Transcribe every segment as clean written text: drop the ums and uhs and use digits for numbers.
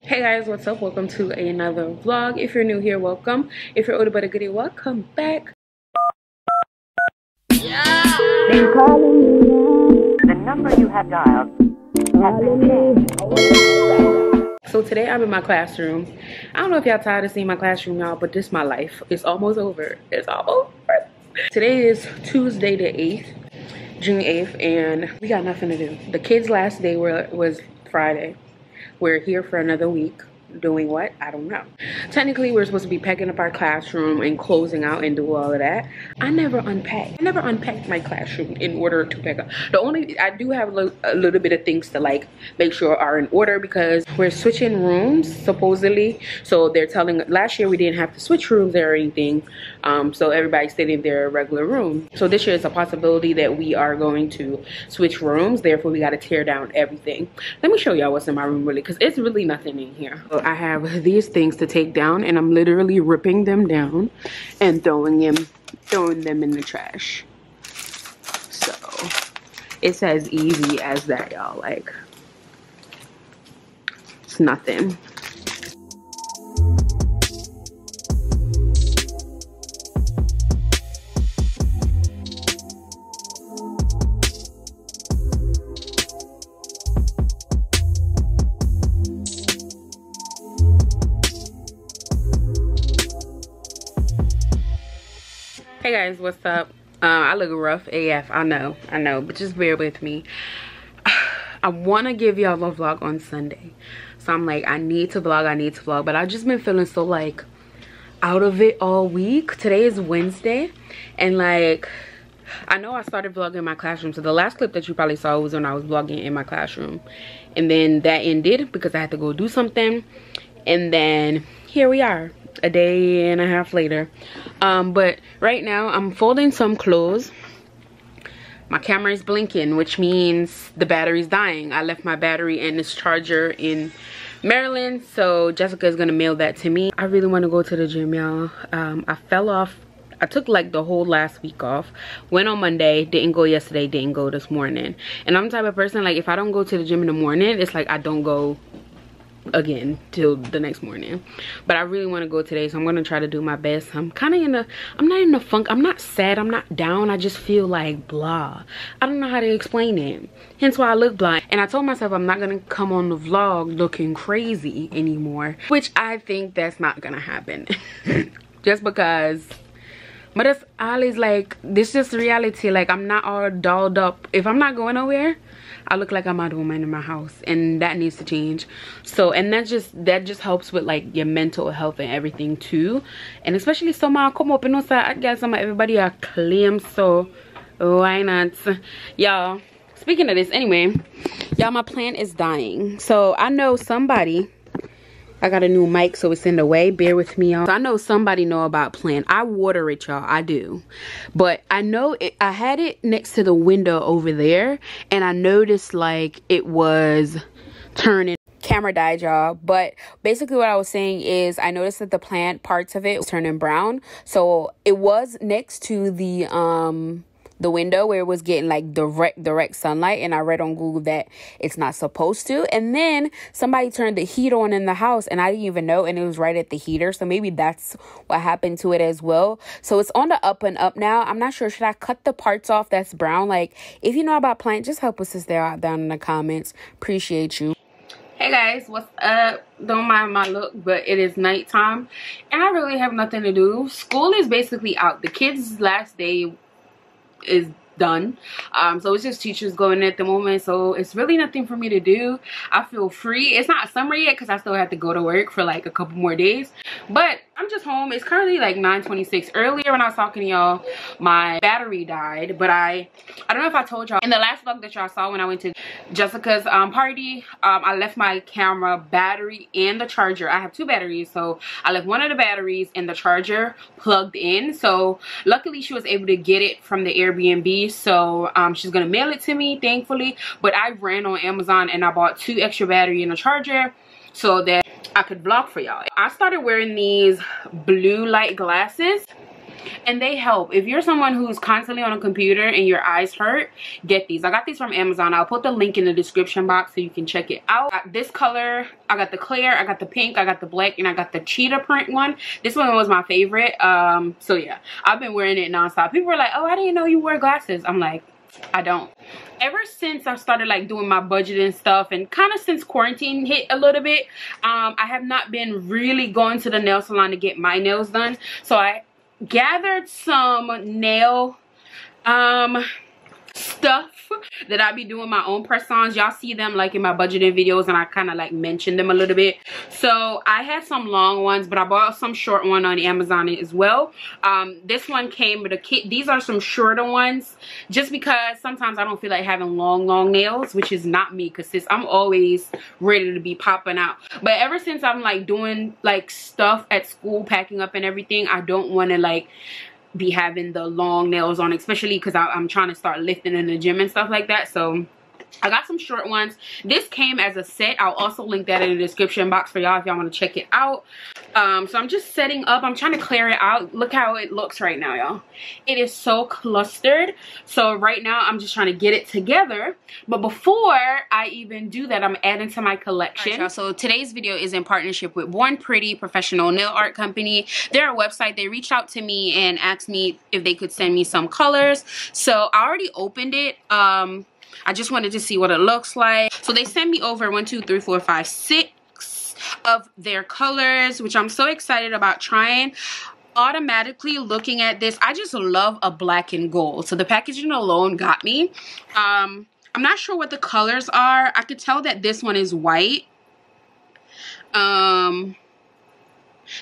Hey guys, what's up? Welcome to another vlog. If you're new here, welcome. If you're older but a goodie, welcome back. Yeah. In calling you, the number you have dialed has been changed. So today I'm in my classroom. I don't know if y'all tired of seeing my classroom, y'all, but this is my life. It's almost over. It's almost over. Today is Tuesday the 8th, June 8th, and we got nothing to do. The kids' last day was Friday. We're here for another week. Doing what? I don't know. Technically, we're supposed to be packing up our classroom and closing out and do all of that. I never unpacked my classroom in order to pack up. I do have a little bit of things to like make sure are in order because we're switching rooms supposedly. So they're telling, last year we didn't have to switch rooms or anything. So everybody stayed in their regular room. So this year it's a possibility that we are going to switch rooms. Therefore, we got to tear down everything. Let me show y'all what's in my room really, because it's really nothing in here. So I have these things to take down, and I'm literally ripping them down and throwing them in the trash. So it's as easy as that, y'all. Like, it's nothing. Hey guys, what's up? I look rough AF, I know, but just bear with me. I want to give y'all a vlog on Sunday, so I'm like, I need to vlog, but I've just been feeling so like out of it all week. Today is Wednesday, and like, I know I started vlogging in my classroom, so the last clip that you probably saw was when I was vlogging in my classroom, and then that ended because I had to go do something, and then here we are a day and a half later. But right now I'm folding some clothes. My camera is blinking, which means the battery's dying. I left my battery and this charger in Maryland, so Jessica is gonna mail that to me. I really want to go to the gym, y'all. I fell off. I took like the whole last week off. Went on Monday, didn't go yesterday, didn't go this morning. And I'm the type of person, like, if I don't go to the gym in the morning, it's like I don't go again till the next morning. But I really want to go today, so I'm gonna try to do my best. I'm kind of I'm not in a funk. I'm not sad, I'm not down. I just feel like blah. I don't know how to explain it, hence why I look blah. And I told myself I'm not gonna come on the vlog looking crazy anymore, which I think that's not gonna happen. Just because, but it's always like, this is just reality. Like, I'm not all dolled up. If I'm not going nowhere, I look like I'm out of woman in my house, and that needs to change. So, and that just helps with like your mental health and everything too. And especially so I come up and also I guess everybody are claim, so why not? Y'all, speaking of this, anyway, y'all, my plant is dying. So I know somebody, I got a new mic, so it's in the way. Bear with me, y'all. So I know somebody know about plant. I water it, y'all. I do. But I know it, I had it next to the window over there, and I noticed like it was turning. Camera died, y'all. But basically what I was saying is I noticed that the plant, parts of it was turning brown. So it was next to the window where it was getting like direct sunlight, and I read on Google that it's not supposed to. And then somebody turned the heat on in the house, and I didn't even know, and it was right at the heater, so maybe that's what happened to it as well. So it's on the up and up now. I'm not sure, should I cut the parts off that's brown? Like, if you know about plant, just help us sister out down in the comments. Appreciate you. Hey guys, what's up? Don't mind my look, but it is nighttime and I really have nothing to do. School is basically out. The kids' last day is done, so it's just teachers going at the moment, so it's really nothing for me to do. I feel free. It's not summer yet because I still have to go to work for like a couple more days, but I'm just home. It's currently like 9:26. Earlier when I was talking to y'all, my battery died, but I don't know if I told y'all in the last vlog that y'all saw when I went to Jessica's party, I left my camera battery and the charger. I have two batteries, so I left one of the batteries and the charger plugged in. So luckily she was able to get it from the Airbnb, so she's gonna mail it to me, thankfully. But I ran on Amazon and I bought two extra battery and a charger so that I could vlog for y'all. I started wearing these blue light glasses and they help. If you're someone who's constantly on a computer and your eyes hurt, get these. I got these from Amazon. I'll put the link in the description box so you can check it out. I got this color, I got the clear, I got the pink, I got the black, and I got the cheetah print one. This one was my favorite. So yeah, I've been wearing it nonstop. People were like, oh, I didn't know you wear glasses. I'm like, I don't. Ever since I started like doing my budget and stuff, and kind of since quarantine hit a little bit, I have not been really going to the nail salon to get my nails done. So I gathered some nail stuff that I be doing my own press-ons. Y'all see them like in my budgeting videos, and I kind of like mentioned them a little bit. So I had some long ones, but I bought some short one on Amazon as well. This one came with a kit. These are some shorter ones just because sometimes I don't feel like having long nails, which is not me, because I'm always ready to be popping out. But ever since I'm like doing like stuff at school, packing up and everything, I don't want to like be having the long nails on, especially because I'm trying to start lifting in the gym and stuff like that. So I got some short ones. This came as a set. I'll also link that in the description box for y'all if y'all want to check it out. So I'm just setting up. I'm trying to clear it out. Look how it looks right now, y'all. It is so clustered. So right now I'm just trying to get it together. But before I even do that, I'm adding to my collection. All right, y'all, so today's video is in partnership with Born Pretty Professional Nail Art Company. They're a website. They reached out to me and asked me if they could send me some colors. So I already opened it. I just wanted to see what it looks like. So they sent me over 1, 2, 3, 4, 5, 6 of their colors, which I'm so excited about trying. Automatically looking at this, I just love a black and gold. So the packaging alone got me. I'm not sure what the colors are. I could tell that this one is white.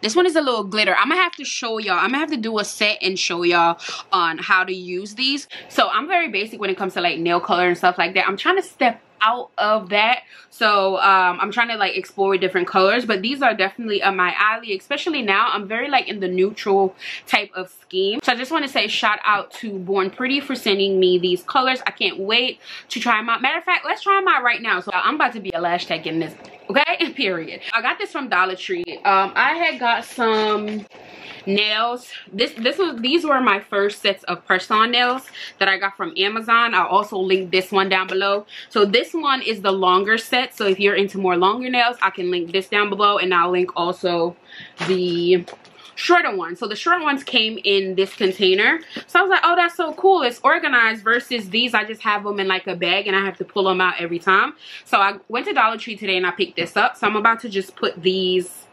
This one is a little glitter. I'm gonna have to show y'all. I'm gonna have to do a set and show y'all on how to use these. So I'm very basic when it comes to like nail color and stuff like that. I'm trying to step out of that. So I'm trying to like explore different colors, but these are definitely up my alley, especially now. I'm very like in the neutral type of scheme. So I just want to say shout out to Born Pretty for sending me these colors. I can't wait to try them out. Matter of fact, let's try them out right now. So I'm about to be a lash tech in this, okay? Period. I got this from Dollar Tree. I had got some nails. These were my first sets of press-on nails that I got from Amazon. I'll also link this one down below. So this one is the longer set. So if you're into more longer nails, I can link this down below, and I'll link also the shorter one. So the short ones came in this container. So I was like, oh, that's so cool. It's organized versus these. I just have them in like a bag and I have to pull them out every time. So I went to Dollar Tree today and I picked this up. So I'm about to just put these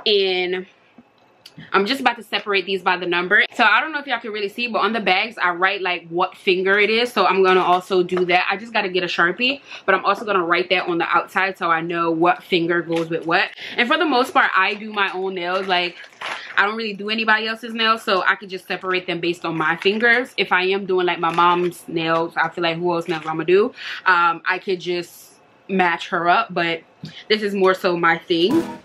in. I'm just about to separate these by the number. So I don't know if y'all can really see, but on the bags I write like what finger it is. So I'm gonna also do that. I just gotta get a Sharpie, but I'm also gonna write that on the outside so I know what finger goes with what. And for the most part, I do my own nails. Like, I don't really do anybody else's nails, so I could just separate them based on my fingers. If I am doing like my mom's nails, I feel like who else nails I'm gonna do, I could just match her up, but this is more so my thing.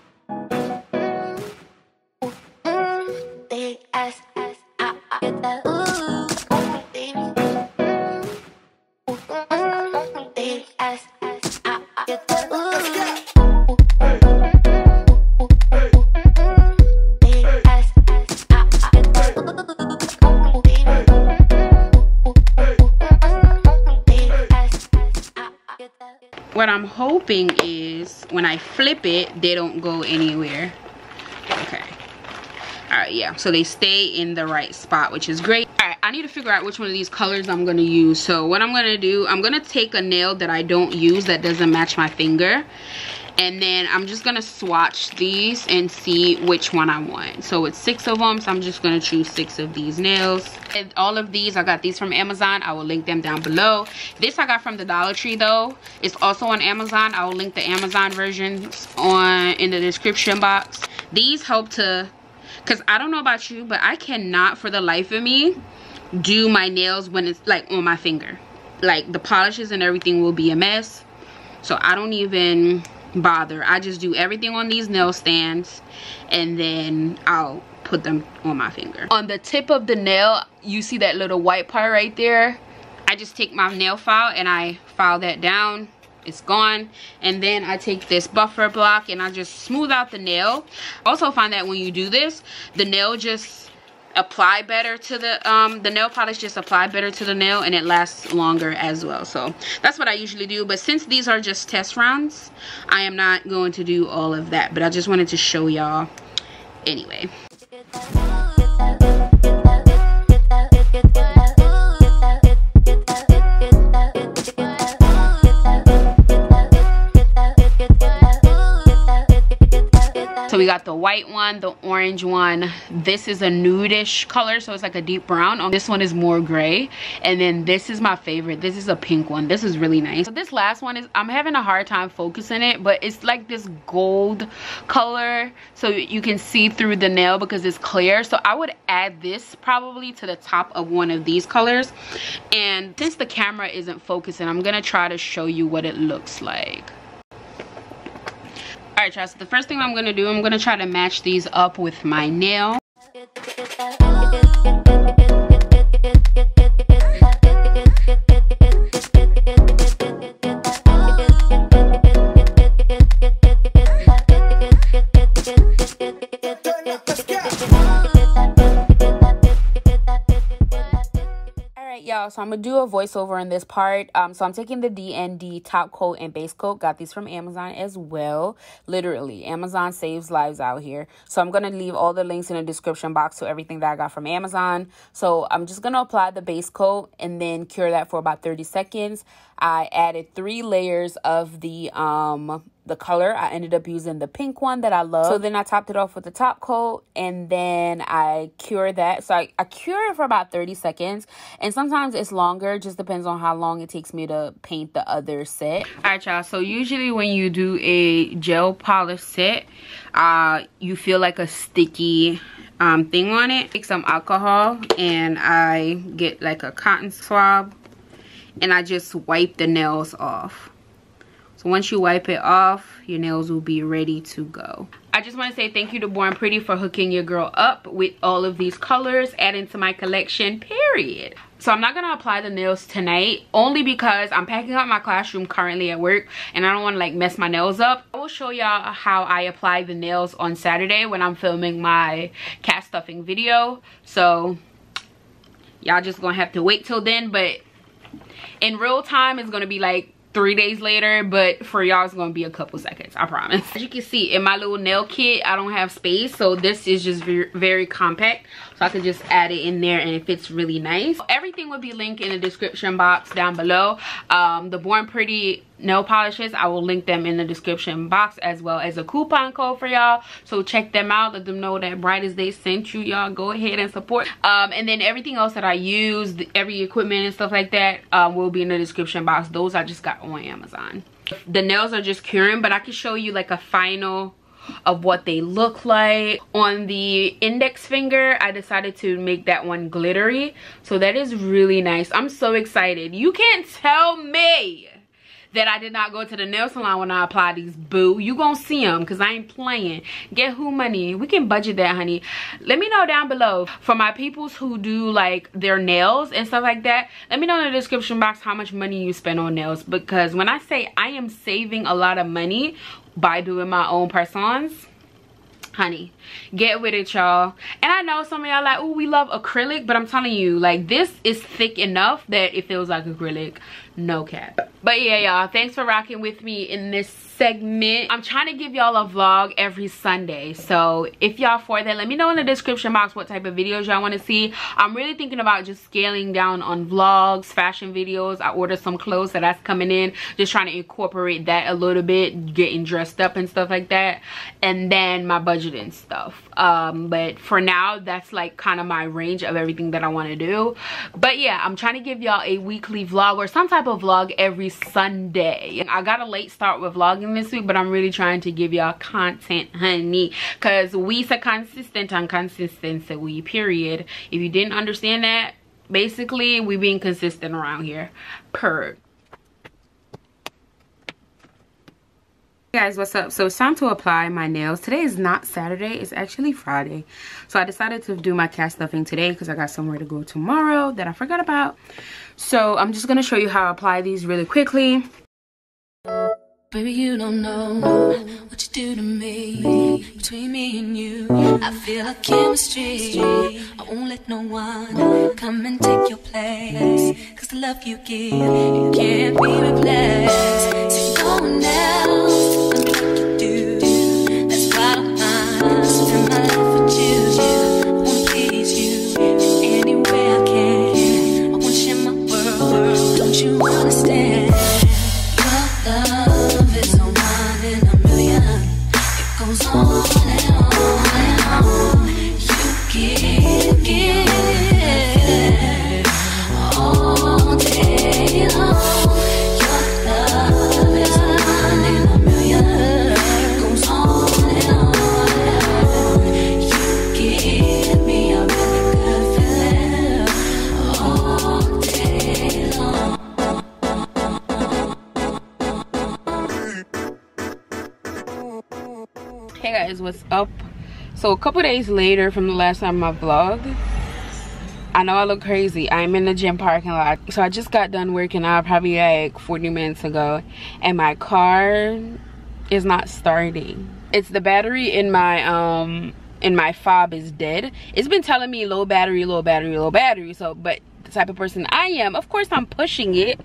What I'm hoping is when I flip it, they don't go anywhere. Okay. Alright, yeah. So they stay in the right spot, which is great. Alright, I need to figure out which one of these colors I'm going to use. So what I'm going to do, I'm going to take a nail that I don't use that doesn't match my finger. And then I'm just going to swatch these and see which one I want. So it's 6 of them, so I'm just going to choose 6 of these nails. And all of these, I got these from Amazon. I will link them down below. This I got from the Dollar Tree though. It's also on Amazon. I will link the Amazon versions in the description box. These help to, because I don't know about you, but I cannot for the life of me do my nails when it's like on my finger. Like the polishes and everything will be a mess. So I don't even bother. I just do everything on these nail stands and then I'll put them on my finger. On the tip of the nail, you see that little white part right there? I just take my nail file and I file that down. It's gone. And then I take this buffer block and I just smooth out the nail. Also find that when you do this, the nail just apply better to the nail polish, just apply better to the nail, and it lasts longer as well. So that's what I usually do. But since these are just test rounds, I am not going to do all of that, but I just wanted to show y'all anyway. So we got the white one, the orange one. This is a nudish color, so it's like a deep brown. This one is more gray. And then this is my favorite. This is a pink one. This is really nice. So this last one is, I'm having a hard time focusing it, but it's like this gold color. So you can see through the nail because it's clear. So I would add this probably to the top of one of these colors. And since the camera isn't focusing, I'm gonna try to show you what it looks like. Alright, y'all, so the first thing I'm going to do, I'm going to try to match these up with my nail. Y'all, so I'm gonna do a voiceover in this part. So I'm taking the D&D top coat and base coat. Got these from Amazon as well. Literally, Amazon saves lives out here. So I'm gonna leave all the links in the description box to everything that I got from Amazon. So I'm just gonna apply the base coat and then cure that for about 30 seconds. I added 3 layers of the color. I ended up using the pink one that I love. So then I topped it off with the top coat and then I cure that. So I cure it for about 30 seconds. And sometimes it's longer. Just depends on how long it takes me to paint the other set. Alright, y'all. So usually when you do a gel polish set, you feel like a sticky thing on it. Take some alcohol and I get like a cotton swab and I just wipe the nails off. So once you wipe it off, your nails will be ready to go. I just want to say thank you to Born Pretty for hooking your girl up with all of these colors, adding to my collection, period. So I'm not going to apply the nails tonight, only because I'm packing up my classroom currently at work and I don't want to like mess my nails up. I will show y'all how I apply the nails on Saturday when I'm filming my cat stuffing video. So y'all just going to have to wait till then, but in real time it's going to be like 3 days later, but for y'all it's gonna be a couple seconds, I promise. As you can see in my little nail kit, I don't have space, so this is just very compact, so I can just add it in there and it fits really nice. Everything will be linked in the description box down below. The Born Pretty nail polishes, I will link them in the description box, as well as a coupon code for y'all, so check them out. Let them know that BrightAsDae sent you. Y'all go ahead and support. And then everything else that I use, every equipment and stuff like that, will be in the description box. Those I just got on Amazon. The nails are just curing, but I can show you like a final of what they look like. On the index finger, I decided to make that one glittery, so that is really nice. I'm so excited. You can't tell me that I did not go to the nail salon when I apply these, boo. You gonna see them because I ain't playing. Get who money? We can budget that, honey. Let me know down below. For my peoples who do like their nails and stuff like that, let me know in the description box how much money you spend on nails, because when I say I am saving a lot of money by doing my own press-ons, honey, get with it, y'all. And I know some of y'all like, oh, we love acrylic, but I'm telling you, like, this is thick enough that it feels like acrylic. No cap. But yeah, y'all, thanks for rocking with me in this segment. I'm trying to give y'all a vlog every Sunday, so if y'all for that, let me know in the description box what type of videos y'all want to see. I'm really thinking about just scaling down on vlogs, fashion videos. I ordered some clothes, so that's coming in, just trying to incorporate that a little bit, getting dressed up and stuff like that, and then my budgeting stuff. But for now, that's like kind of my range of everything that I want to do. But yeah, I'm trying to give y'all a weekly vlog or some type of vlog every Sunday. I got a late start with vlogging this week, but I'm really trying to give y'all content, honey, because we's a consistent and consistency, period. If you didn't understand that, basically we being consistent around here, per. Hey guys, what's up? So it's time to apply my nails. Today is not Saturday, it's actually Friday. So I decided to do my cat stuffing today because I got somewhere to go tomorrow that I forgot about. So I'm just going to show you how I apply these really quickly. Baby, you don't know what you do to me. Between me and you, I feel like chemistry. I won't let no one come and take your place. Cause the love you give, it can't be replaced. So no one else can do like you do. That's why I don't mind spend my life with you. I wanna please you in any way I can. I wanna share my world, don't you understand? Your love is a one in a million. It goes on and on and on. You give all day long. Your love is a one in a million. It goes on and on and on. You give me a really good feeling all day long. Hey guys, what's up? So a couple days later from the last time I vlogged, I know I look crazy. I'm in the gym parking lot. So I just got done working out probably like 40 minutes ago, and my car is not starting. It's the battery in my fob is dead. It's been telling me low battery, low battery, low battery. So, but the type of person I am, of course I'm pushing it.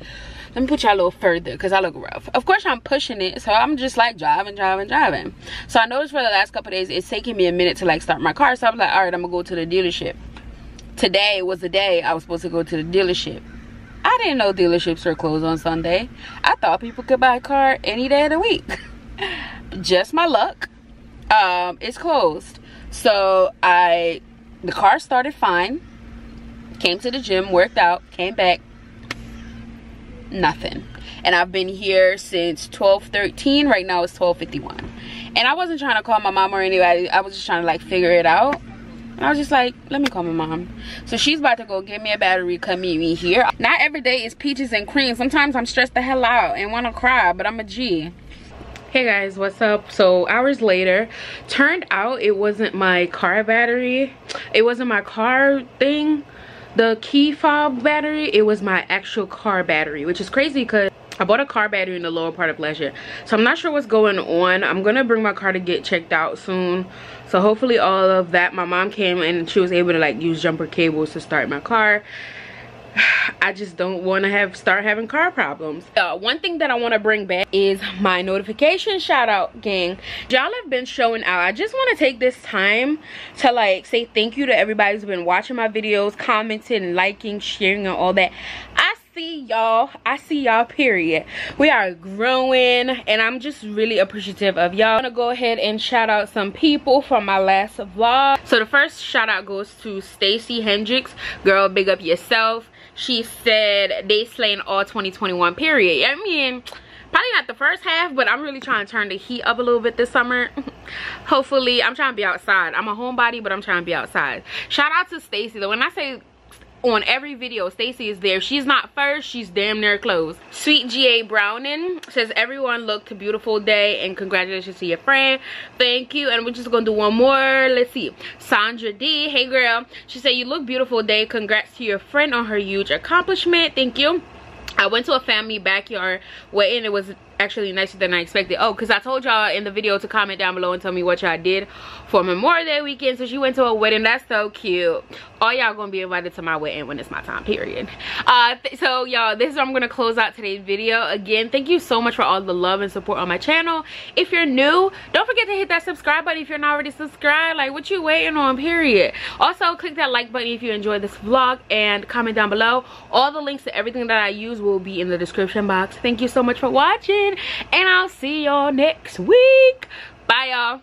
Let me put y'all a little further because I look rough. Of course I'm pushing it, so I'm just like driving. So I noticed for the last couple of days it's taking me a minute to like start my car. So I'm like, all right, I'm gonna go to the dealership. Today was the day I was supposed to go to the dealership. I didn't know dealerships were closed on Sunday. I thought people could buy a car any day of the week. Just my luck. It's closed. So the car started fine. Came to the gym, worked out, came back. Nothing. And I've been here since 12:13. Right now it's 12:51. And I wasn't trying to call my mom or anybody. I was just trying to like figure it out. And I was just like, let me call my mom. So she's about to go get me a battery, come meet me here. Not every day is peaches and cream. Sometimes I'm stressed the hell out and want to cry, but I'm a G. Hey guys, what's up? So hours later, turned out it wasn't my car battery. It wasn't my car thing, the key fob battery. It was my actual car battery, which is crazy because I bought a car battery in the lower part of leisure. So I'm not sure what's going on. I'm gonna bring my car to get checked out soon. So hopefully all of that. My mom came and she was able to like use jumper cables to start my car. I just don't want to start having car problems. One thing that I want to bring back is my notification shout out, gang. Y'all have been showing out. I just want to take this time to like say thank you to everybody who's been watching my videos, commenting, liking, sharing, and all that. I see y'all, period. We are growing and I'm just really appreciative of y'all. I'm gonna go ahead and shout out some people from my last vlog. So the first shout out goes to Stacy Hendricks. Girl, big up yourself. She said they slaying all 2021, period. I mean, probably not the first half, but I'm really trying to turn the heat up a little bit this summer. Hopefully, I'm trying to be outside. I'm a homebody, but I'm trying to be outside. Shout out to Stacy though. When I say on every video Stacy is there, she's not first, she's damn near close. Sweet GA Browning says everyone looked beautiful day and congratulations to your friend. Thank you. And we're just gonna do one more. Let's see. Sandra D, hey girl, she said you look beautiful day, congrats to your friend on her huge accomplishment. Thank you. I went to a family backyard wedding. It was actually nicer than I expected. Oh, because I told y'all in the video to comment down below and tell me what y'all did for Memorial Day weekend. So she went to a wedding. That's so cute. All y'all gonna be invited to my wedding when it's my time, period. So y'all, this is where I'm gonna close out today's video. Again, thank you so much for all the love and support on my channel. If you're new, don't forget to hit that subscribe button if you're not already subscribed. Like, what you waiting on, period. Also, click that like button if you enjoyed this vlog and comment down below. All the links to everything that I use will be in the description box. Thank you so much for watching and I'll see y'all next week. Bye y'all.